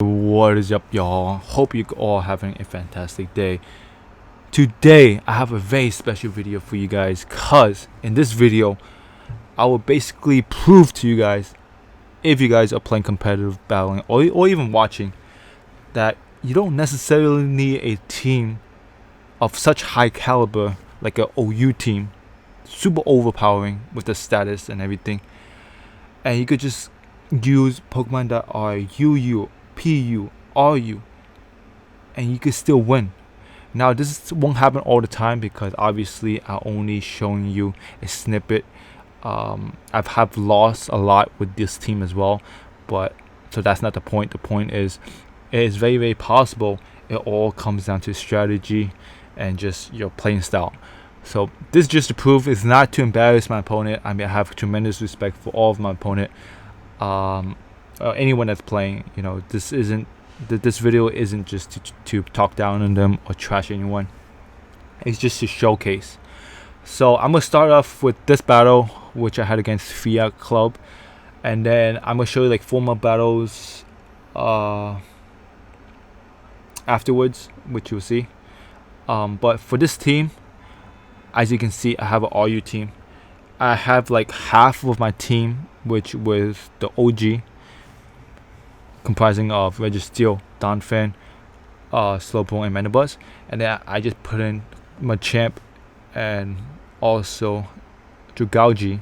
What is up, y'all? Hope you all having a fantastic day. Today I have a very special video for you guys, cause in this video I will basically prove to you guys, if you guys are playing competitive battling or even watching, that you don't necessarily need a team of such high caliber like a OU team, super overpowering with the status and everything, and you could just use Pokemon that are UU, PU, RU, and you can still win. Now this won't happen all the time because obviously I'm only showing you a snippet. I've have lost a lot with this team as well, but so that's not the point. The point is, it is very possible. It all comes down to strategy and just your playing style. So this just to prove it's not to embarrass my opponent. I mean, I have tremendous respect for all of my opponent. Anyone that's playing, this isn't this video isn't just to talk down on them or trash anyone. It's just to showcase. So I'm gonna start off with this battle which I had against Fiat Club, and then I'm gonna show you like formal battles afterwards, which you'll see. But for this team, as you can see, I have an RU team. I have like half of my team, which was the OG, comprising of Registeel, Donphan, Slowpoke, and Mandibuzz, and then I just put in Machamp and also Dragalge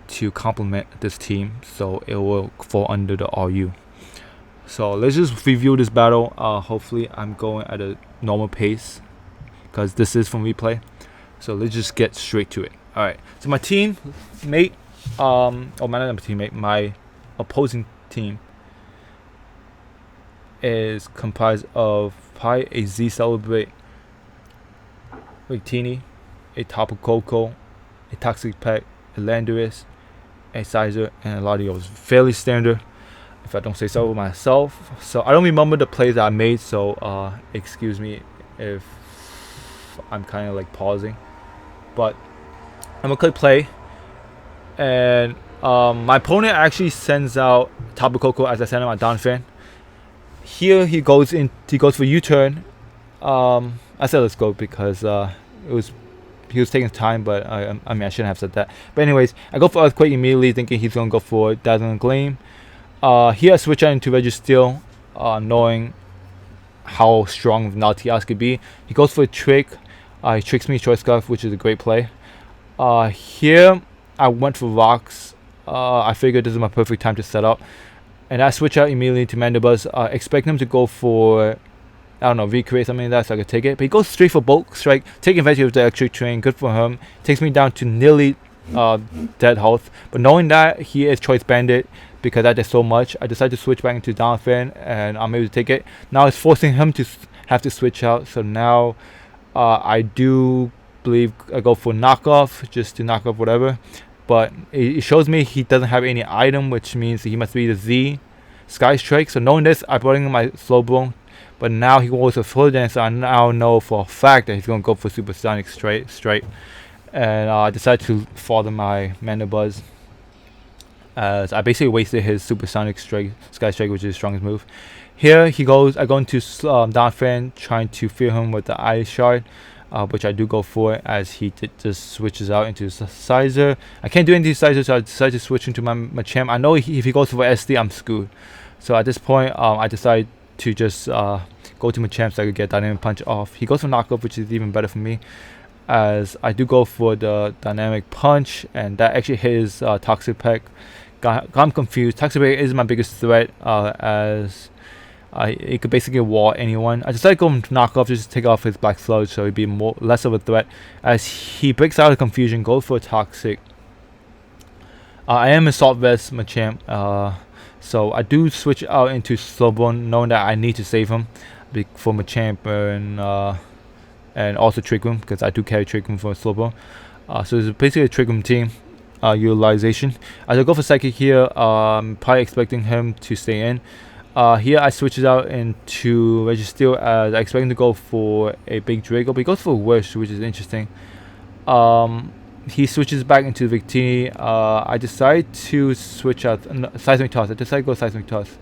to complement this team, so it will fall under the RU. So let's just review this battle. Hopefully I'm going at a normal pace because this is from replay. So let's just get straight to it. Alright, so my teammate, my opposing team is comprised of probably a Z Celebrate, Victini, a Tapu Koko, a Toxic Pet, a Landorus, a Sizer, and a Latios. Fairly standard, if I don't say so myself. So I don't remember the plays that I made, so excuse me if I'm kind of like pausing. But I'm gonna click play, and my opponent actually sends out Tapu Koko as I send him my Donphan. Here he goes for U-turn. I said let's go because he was taking time, but I mean I shouldn't have said that. But anyways, I go for Earthquake immediately, thinking he's gonna go for Dazzling Gleam. Here I switch out into Registeel, knowing how strong Naltias could be. He goes for a trick. He tricks me Choice Scarf, which is a great play. Here I went for Rocks. I figured this is my perfect time to set up, and I switch out immediately to Mandibuzz, expecting him to go for, I don't know, recreate something like that so I could take it. But he goes straight for Bulk Strike, taking advantage of the Electric Train. Good for him. Takes me down to nearly dead health. But knowing that he is Choice Bandit, because I did so much, I decided to switch back into Donphan, and I'm able to take it. Now it's forcing him to have to switch out. So now I do believe I go for knockoff, just to knock off whatever. But it shows me he doesn't have any item, which means he must be the Z Sky Strike. So knowing this, I brought in my Slowbro, but now he goes for Slow Dance. So I now know for a fact that he's gonna go for Supersonic straight. And I decided to follow my Mandibuzz, as I basically wasted his Supersonic Sky Strike, which is his strongest move. Here he goes. I go into Donphan, trying to fear him with the Ice Shard, which I do go for, as he just switches out into Sizer. I can't do anything to Sizer, so I decide to switch into my Machamp. I know if he goes for SD, I'm screwed. So at this point, I decide to just go to Machamp so I could get Dynamic Punch off. He goes for Knockoff, which is even better for me, as I do go for the Dynamic Punch, and that actually hits Toxic Peck. I'm confused. Toxic Peck is my biggest threat, as it could basically wall anyone. I decided to go Knockoff just to take off his Black Sludge, so he'd be less of a threat. As he breaks out of confusion, goes for a Toxic. I am Assault Vest Machamp, so I do switch out into Slowbone, knowing that I need to save him for Machamp and also Trick Room, because I do carry Trick Room for Slowbone. So it's basically a Trick Room team utilization. As I go for Psychic here, probably expecting him to stay in. Here I switches out into Registeel, as I expect him to go for a big Draco, but he goes for a Wish, which is interesting. He switches back into Victini. I decide to switch out Seismic Toss. I decide to go Seismic Toss.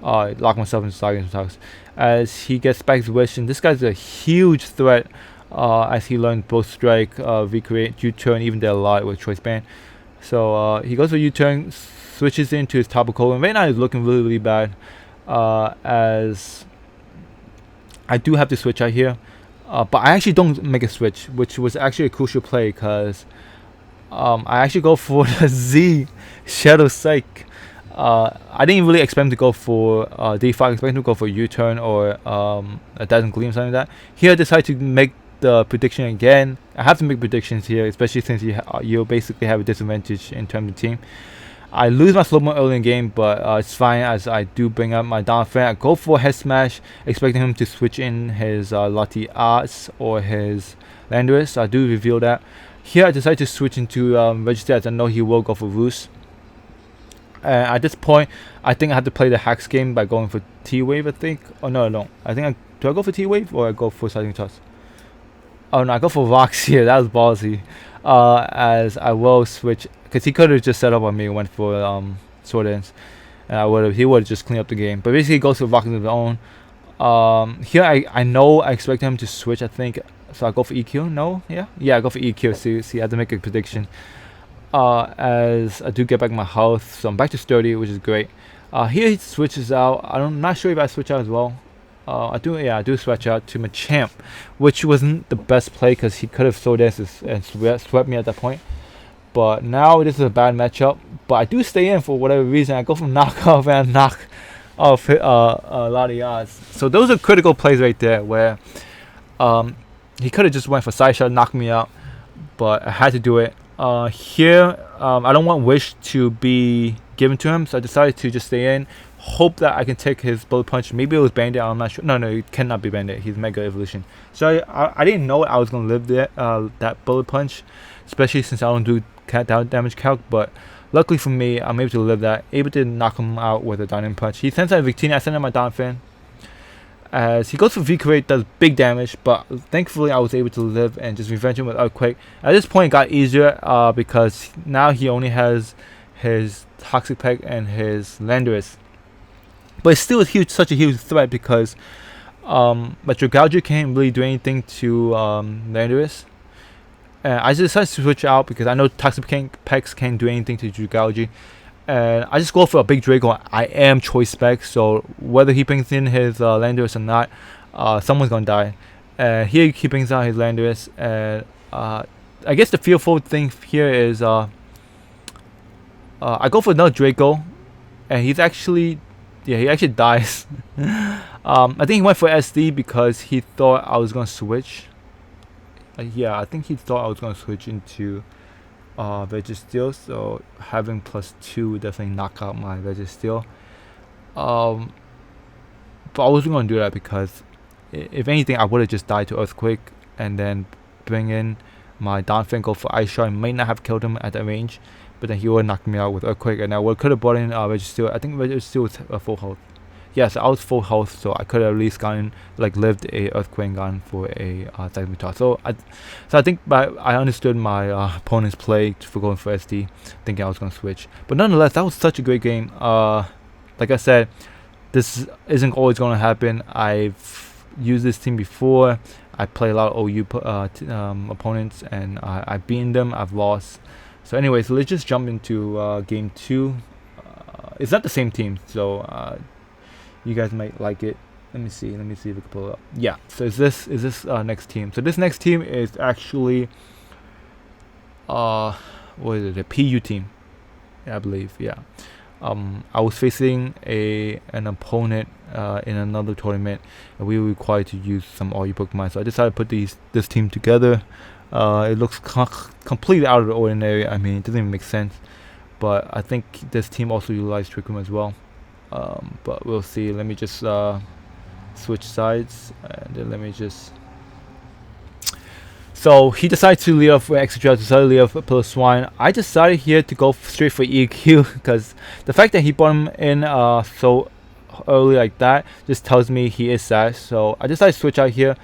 lock myself into target attacks. As he gets back to Wish, and this guy's a huge threat. As he learned both strike, recreate, U-turn, even did a lot with choice band. So he goes for U-turn, switches into his Tapu Koko, and right now he's looking really, really bad. As I do have to switch out here, but I actually don't make a switch, which was actually a crucial play because I actually go for the Z Shadow Psych. I didn't really expect him to go for D5. I expected him to go for U-turn or a Dazzling Gleam, something like that. Here I decided to make the prediction again. I have to make predictions here, especially since you basically have a disadvantage in terms of team. I lose my Slowmo early in the game, but it's fine as I do bring up my Donphan. I go for Head Smash, expecting him to switch in his Latias or his Landorus. I do reveal that. Here I decide to switch into Register as I know he will go for Roost. At this point, I think I have to play the Hacks game by going for T-Wave, I think. Oh, no. Do I go for T-Wave or I go for Sizing Toss? Oh, no, I go for Rocks here. That was ballsy. As I will switch, because he could have just set up on me and went for Sword Dance. And he would have just cleaned up the game. But basically, he goes for Rocks of his own. Here, I know I expect him to switch, I think. So I go for EQ? No? Yeah, I go for EQ. See, I had to make a prediction. As I do get back my health, so I'm back to sturdy, which is great. Here he switches out. I'm not sure if I switch out as well. I do switch out to Machamp, which wasn't the best play because he could have Sword Dance and swept me at that point. But now this is a bad matchup. But I do stay in for whatever reason. I go from knockoff and knock off a lot of yards. So those are critical plays right there where he could have just went for side shot, knocked me out, but I had to do it. Here, I don't want Wish to be given to him, so I decided to just stay in, hope that I can take his Bullet Punch. Maybe it was Bandit, I'm not sure. No, it cannot be Bandit. He's Mega Evolution. So I didn't know I was going to live there, that Bullet Punch, especially since I don't do damage calc, but luckily for me, I'm able to live that, able to knock him out with a Diamond Punch. He sends out Victini, I send out my Donphan. As he goes for V-Create, does big damage, but thankfully I was able to live and just revenge him with Earthquake. At this point it got easier because now he only has his Toxic Peg and his Landorus. But it's still such a huge threat because Metro Gouger can't really do anything to Landorus. I just decided to switch out because I know Toxic Pegs can't do anything to Dragalge. And I just go for a big Draco. I am choice spec, so whether he brings in his Landorus or not, someone's gonna die. Here he brings out his Landorus, and I guess the fearful thing here is I go for another Draco, and he actually dies. I think he went for SD because he thought I was gonna switch. I think he thought I was gonna switch into Registeel, so having +2 would definitely knock out my Registeel. But I wasn't going to do that because if anything I would have just died to Earthquake and then bring in my Donphan, go for Ice Shot. I might not have killed him at that range, but then he would have knocked me out with Earthquake, and I could have brought in Registeel. I think Registeel was full health. Yes, I was full health, so I could have at least lived a Earthquake and gone for a Seismic Toss. So I think I understood my opponent's play for going for SD, thinking I was going to switch. But nonetheless, that was such a great game. Like I said, this isn't always going to happen. I've used this team before. I play a lot of OU opponents, and I've beaten them. I've lost. So anyways, let's just jump into game 2. It's not the same team, so you guys might like it. Let me see if we can pull it up. Yeah, so is this next team. So this next team is actually what is it, a PU team, I believe. Yeah. I was facing an opponent in another tournament, and we were required to use some all-you Pokemon, so I decided to put this team together. It looks completely out of the ordinary. I mean, it doesn't even make sense, but I think this team also utilized Trick Room as well. But we'll see. Let me just switch sides, and then let me just. So he decided to lead off with Extra, decided to lead off with Piloswine. I decided here to go straight for EQ because the fact that he brought him in so early like that just tells me he is sash. So I decided to switch out here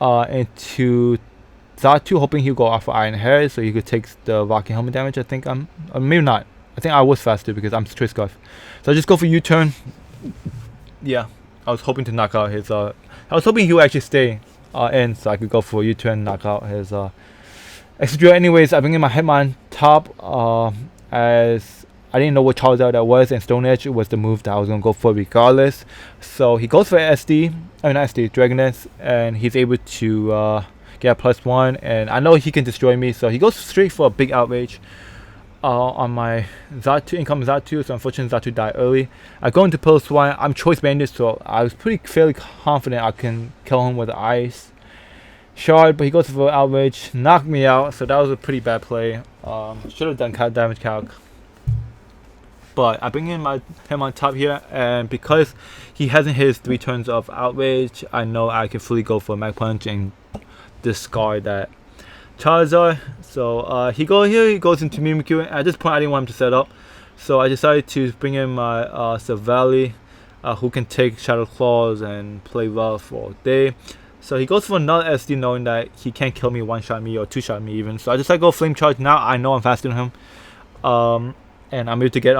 into Xatu, hoping he'll go off for Iron Hair so he could take the Rocky Helmet damage. I think maybe not. I think I was faster because I'm Straight Scarf. So I just go for U-turn. yeah, I was hoping to knock out his. I was hoping he would actually stay in, so I could go for a U-turn and knock out his extra drill. Anyways, I bring in my Hitman top as I didn't know what Charizard that was, and Stone Edge was the move that I was gonna go for regardless. So he goes for SD, I mean not SD, Dragoness, and he's able to get a +1, and I know he can destroy me, so he goes straight for a big outrage on my Xatu, incoming Xatu, so unfortunately Xatu died early. I go into Pillar Swine, I'm Choice Bandit, so I was fairly confident I can kill him with Ice Shard, but he goes for outrage, knocked me out, so that was a pretty bad play. Should have done damage calc. But I bring in him on top here, and because he hasn't hit his 3 turns of outrage, I know I can fully go for a Mach Punch and discard that Charizard. So he goes into Mimikyu. At this point I didn't want him to set up, so I decided to bring in my Silvally, who can take Shadow Claws and play rough all day. So he goes for another SD, knowing that he can't kill me, 1-shot me, or 2-shot me even. So I decided to go Flame Charge. Now I know I'm faster than him, and I'm able to get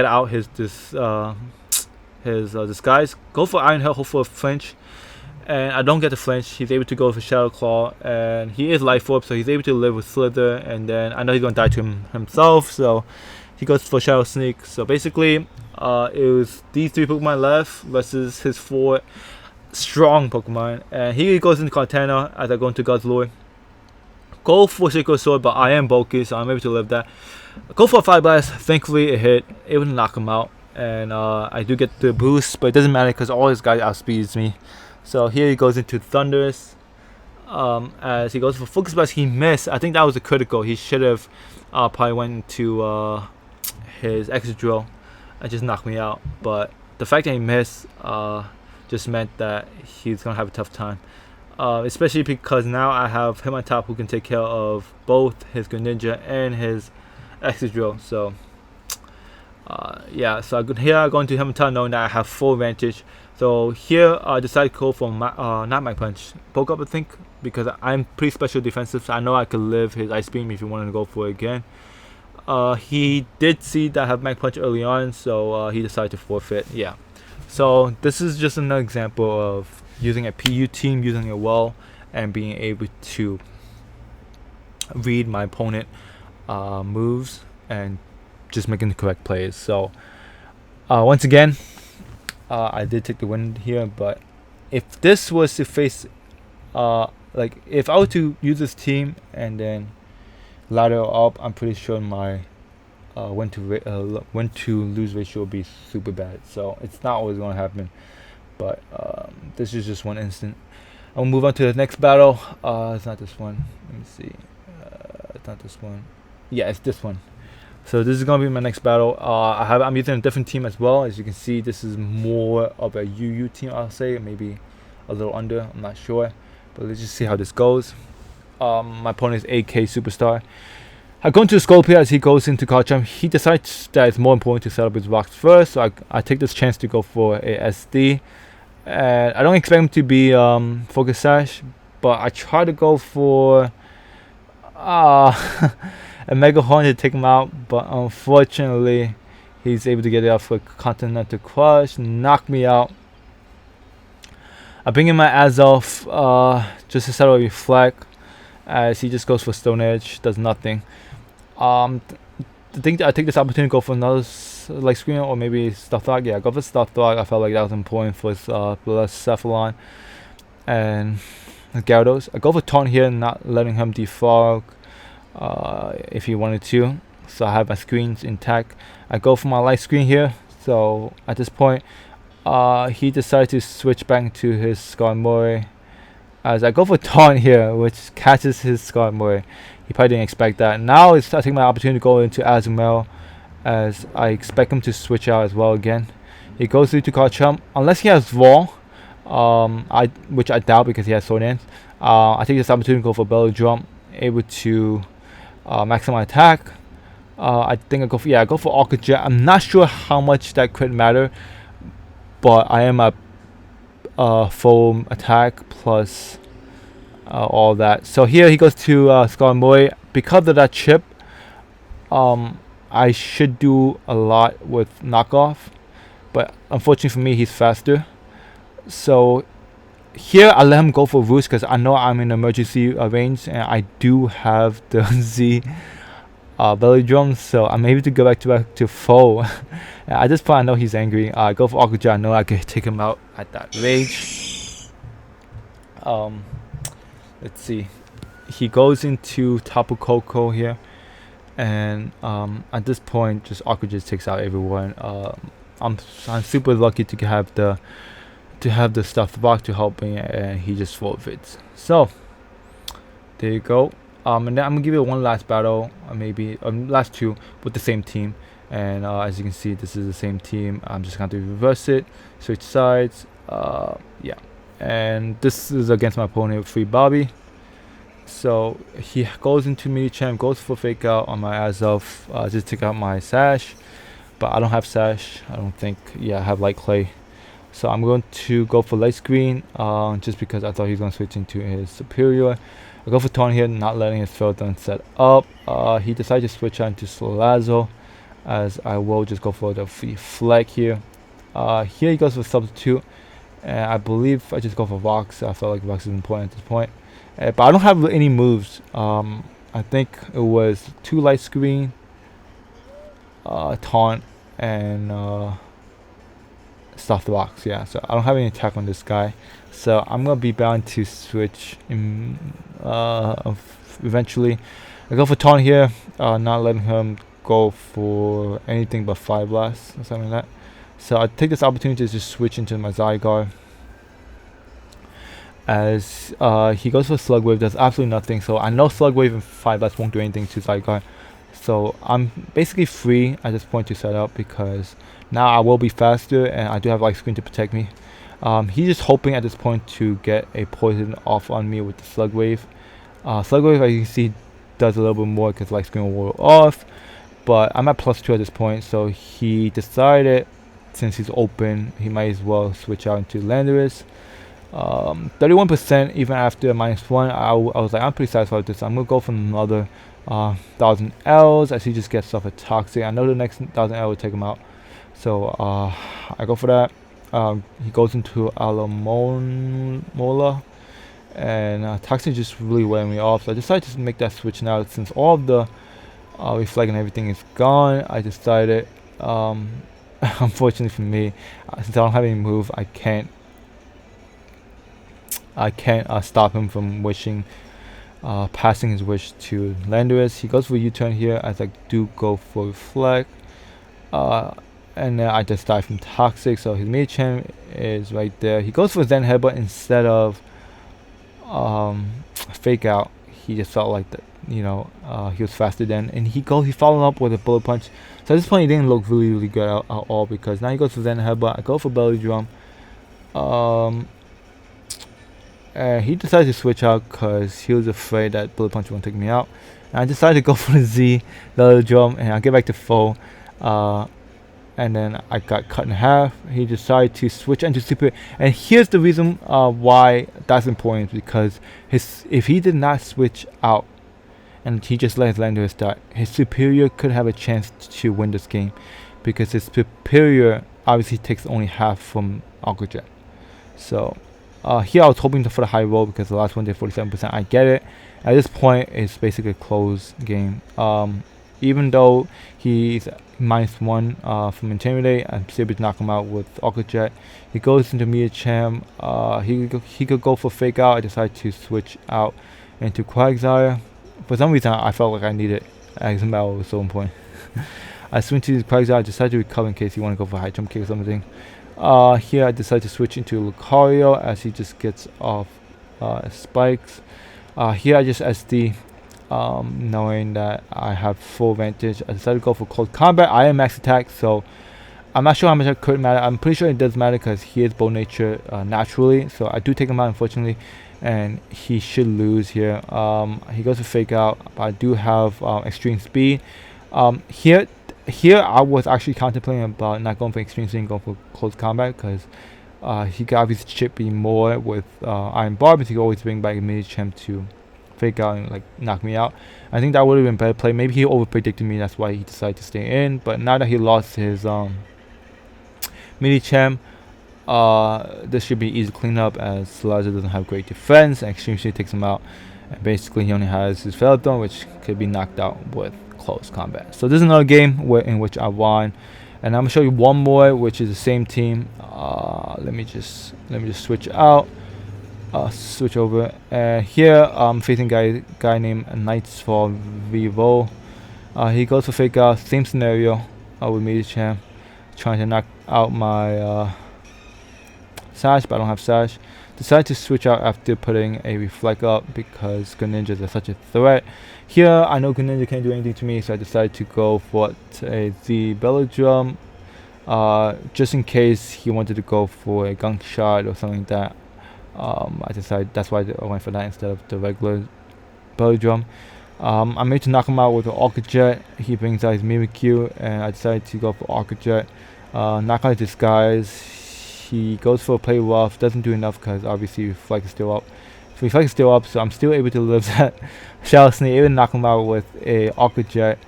out his disguise. Go for Iron Head, hope for a flinch, and I don't get the flinch. He's able to go for Shadow Claw, and he is Life Orb, so he's able to live with Slither. And then I know he's gonna die to himself, so he goes for Shadow Sneak. So basically, it was these 3 Pokemon left versus his 4 strong Pokemon, and he goes into Kartana as I go into Guzzlord. Go for Sacred Sword, but I am bulky, so I'm able to live that. Go for a Fire Blast. Thankfully it hit, able to knock him out, and I do get the boost, but it doesn't matter because all his guys outspeeds me. So here he goes into Thunderous. As he goes for Focus Blast, he missed. I think that was a critical. He should have probably went into his Extra Drill and just knocked me out, but the fact that he missed just meant that he's gonna have a tough time. Especially because now I have him on top who can take care of both his Greninja and his Extra Drill. So yeah, so here I go into him on top knowing that I have full advantage. So here I decided to go for not Mach Punch, Poke Up I think, because I'm pretty special defensive, so I know I could live his Ice Beam if he wanted to go for it again. He did see that I have Mach Punch early on, so he decided to forfeit. Yeah, so this is just another example of using a PU team, using it well, and being able to read my opponent moves and just making the correct plays. So once again, I did take the win here, but if this was to face like if I were to use this team and then ladder up, I'm pretty sure my win to lose ratio will be super bad. So it's not always going to happen, but this is just one instant. I'll move on to the next battle. It's not this one. Let me see. It's not this one. Yeah, it's this one. So this is gonna be my next battle. I'm using a different team as well. As you can see, this is more of a UU team, I'll say, maybe a little under. I'm not sure, but let's just see how this goes. My opponent is AK Superstar. I go into Scorpio as he goes into Garchomp. He decides that it's more important to set up his rocks first, so I take this chance to go for a SD. And I don't expect him to be Focus Sash, but I try to go for a Mega Horn to take him out, but unfortunately he's able to get it off with Continental Crush, knock me out. I bring in my Azelf just to settle a Reflect, as he just goes for Stone Edge, does nothing. I think I take this opportunity to go for another like Screen or maybe Stuffed Rock. Yeah, go for Stuffed Rock. I felt like that was important for his Cephalon and Gyarados. I go for Taunt here, not letting him defog if he wanted to. So I have my screens intact. I go for my light screen here. So at this point, he decided to switch back to his Skarmory. As I go for Taunt here, which catches his Skarmory. He probably didn't expect that. Now I take my opportunity to go into Azumarill, as I expect him to switch out as well again. He goes through to Garchomp. Unless he has Raw, which I doubt because he has Sword Dance. I take this opportunity to go for Belly Drum, able to maximize attack. I think I go for Orchid Jet. I'm not sure how much that could matter, but I am a full attack plus all that. So here he goes to Skarmory. Because of that chip, I should do a lot with knockoff, but unfortunately for me, he's faster. So here I let him go for Roost because I know I'm in emergency range and I do have the Z belly drum, so I'm able to go back to foe. At this point I know he's angry. I go for Aqua Jet. I know I can take him out at that rage. Let's see, he goes into Tapu Koko here, and at this point just Aqua Jet takes out everyone. I'm super lucky to have the stuffed rock to help me, and he just forfeits. So there you go. And then I'm gonna give you one last battle, maybe last two with the same team. And as you can see, this is the same team. I'm just going to reverse it, switch sides. Yeah, and this is against my opponent, Free Bobby. So he goes into Medicham, goes for fake out on my Azelf, just take out my Sash, but I don't have Sash. I don't think. Yeah, I have Light Clay. So I'm going to go for Light Screen, just because I thought he was going to switch into his Superior. I go for Taunt here, not letting his Ferrothorn set up. He decided to switch out into Salazzle, as I will just go for the free flag here. Here he goes for Substitute, and I believe I just go for Vox. I felt like Vox is important at this point. But I don't have any moves. I think it was 2 Light Screen, Taunt, and Stuff the Box. Yeah, so I don't have any attack on this guy. So I'm going to be bound to switch eventually. I go for Taunt here, not letting him go for anything but Fire Blast or something like that. So I take this opportunity to just switch into my Zygarde. As he goes for Slug Wave, does absolutely nothing. So I know Slug Wave and Fire Blast won't do anything to Zygarde. So I'm basically free at this point to set up, because now I will be faster and I do have Light Screen to protect me. He's just hoping at this point to get a poison off on me with the Slug Wave. Slug Wave, as you can see, does a little bit more because Light Screen will wear off. But I'm at +2 at this point, so he decided, since he's open, he might as well switch out into Landorus. 31% even after -1. I was like, I'm pretty satisfied with this. I'm gonna go for another 1000 Ls as he just gets off a Toxic. I know the next 1000 L will take him out, so I go for that. He goes into Alomomola, and Toxic just really wearing me off. So I decided to make that switch now, since all of the reflect and everything is gone. I decided, unfortunately for me, since I don't have any move, I can't stop him from wishing, passing his wish to Landorus. He goes for U-turn here, as I do go for Reflect, and then I just die from Toxic. So his Medicham is right there. He goes for Zen Headbutt instead of Fake Out. He just felt like that, he was faster then, and he followed up with a Bullet Punch. So at this point he didn't look really good at all, because now he goes for Zen Headbutt. I go for Belly Drum. He decided to switch out because he was afraid that Bullet Punch won't take me out. And I decided to go for the Z Belly Drum, and I get back to foe. And then I got cut in half. He decided to switch into Superior, and here's the reason why that's important, because if he did not switch out and he just let his Landorus die, his Superior could have a chance to win this game, because his Superior obviously takes only half from Aqua Jet. So here I was hoping for the high roll, because the last one did 47%. I get it. At this point it's basically a close game. Even though he's -1 from Intimidate, I'm still able to knock him out with Aqua Jet. He goes into Medicham. He could go for Fake Out. I decided to switch out into Quagsire. For some reason I felt like I needed Axemal. It was so important. I switched to Quagsire. I decided to recover in case he want to go for high jump kick or something. Here I decided to switch into Lucario as he just gets off spikes. Here I just SD, knowing that I have full advantage. I decided to go for Close Combat. I am max attack, so I'm not sure how much that could matter. I'm pretty sure it does matter because he is Bow Nature naturally, so I do take him out unfortunately, and he should lose here. He goes to Fake Out, but I do have extreme speed. Here I was actually contemplating about not going for extreme speed and going for Close Combat, because he could obviously chip me more with Iron Barb, but he could always bring back a Medicham to Fake Out and like knock me out. I think that would have been better play. Maybe he over predicted me, that's why he decided to stay in. But now that he lost his Medicham. This should be easy to clean up as Salaza doesn't have great defense, and Extreme Speed takes him out. And basically, he only has his Featherstone, which could be knocked out with close combat. So this is another game in which I won, and I'm gonna show you one more, which is the same team. Let me just switch out, switch over, and here I'm facing a guy named Knights for Vivo. He goes for fake out, same scenario with Medicham, trying to knock out my Sash, but I don't have Sash. Decided to switch out after putting a Reflect up because Greninjas are such a threat. Here, I know Greninja can't do anything to me, so I decided to go for the Belladrum, just in case he wanted to go for a Gunk Shot or something like that. I decided that's why I went for that instead of the regular Belladrum. I made to knock him out with an Orchid Jet. He brings out his Mimikyu, and I decided to go for Orchid Jet. Knock out Disguise. He goes for a play rough, doesn't do enough because obviously Reflect is still up. So Reflect is still up, so I'm still able to live that Shadow Sneak, even knock him out with a Orchid Jet.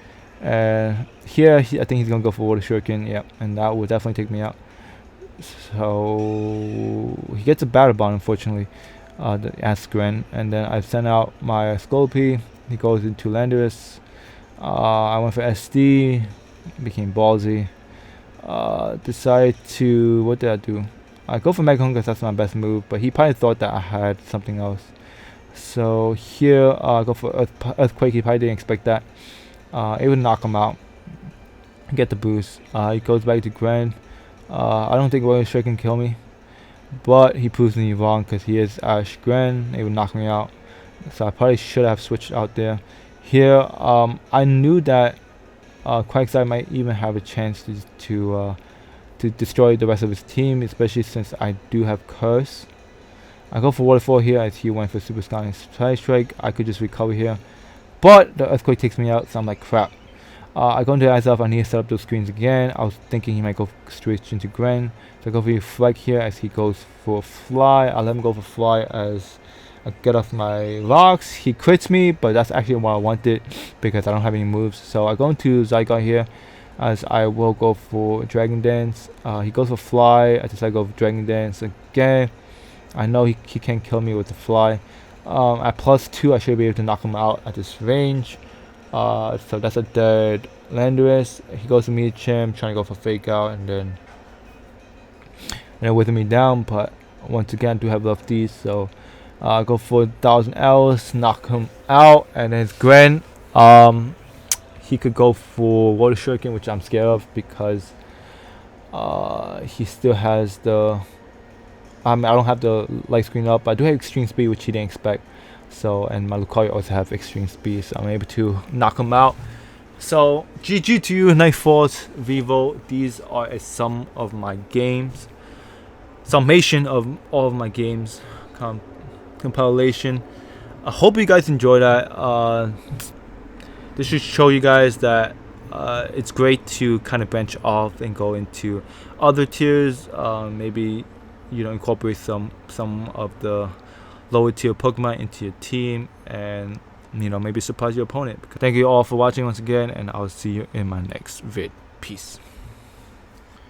Here, I think he's going to go for Water Shuriken, yeah, and that will definitely take me out. So he gets a Battle Bond, unfortunately, the Askren, and then I send out my Scolipede. He goes into Landorus. I went for SD, became ballsy. Decided to, what did I do? I go for Mega because that's my best move, but he probably thought that I had something else. So here, I go for Earthquake. He probably didn't expect that. It would knock him out. Get the boost. He goes back to Gren. I don't think Water Shuriken can kill me, but he proves me wrong because he is Ash Gren. It would knock me out. So I probably should have switched out there. Here, I knew that Quagsire might even have a chance to destroy the rest of his team, especially since I do have Curse. I go for Waterfall here as he went for Super Sky and Strike. I could just recover here, but the Earthquake takes me out, so I'm like crap. I go into Azelf. I need to set up those screens again. I was thinking he might go straight into Gren, so I go for Reflect here as he goes for Fly. I let him go for Fly as I get off my rocks. He crits me, but that's actually what I wanted because I don't have any moves. So I go into Zygarde here as I will go for Dragon Dance. He goes for Fly. I decide to go for Dragon Dance again. I know he can't kill me with the Fly. At +2, I should be able to knock him out at this range. So that's a dead Landorus. He goes to Medicham, trying to go for Fake Out, and then with me down. But once again, I do have lefties, so go for 1000 L's, knock him out, and then it's Gren. He could go for Water Shuriken, which I'm scared of because he still has the. I don't have the light screen up, but I do have Extreme Speed, which he didn't expect. So, and my Lucario also have Extreme Speed, so I'm able to knock him out. So, GG to you, Nightforce, Vivo. These are a sum of my games, summation of all of my games, compilation. I hope you guys enjoy that. This should show you guys that it's great to kind of branch off and go into other tiers. Maybe incorporate some of the lower tier Pokemon into your team, and maybe surprise your opponent. Thank you all for watching once again, and I'll see you in my next vid. Peace.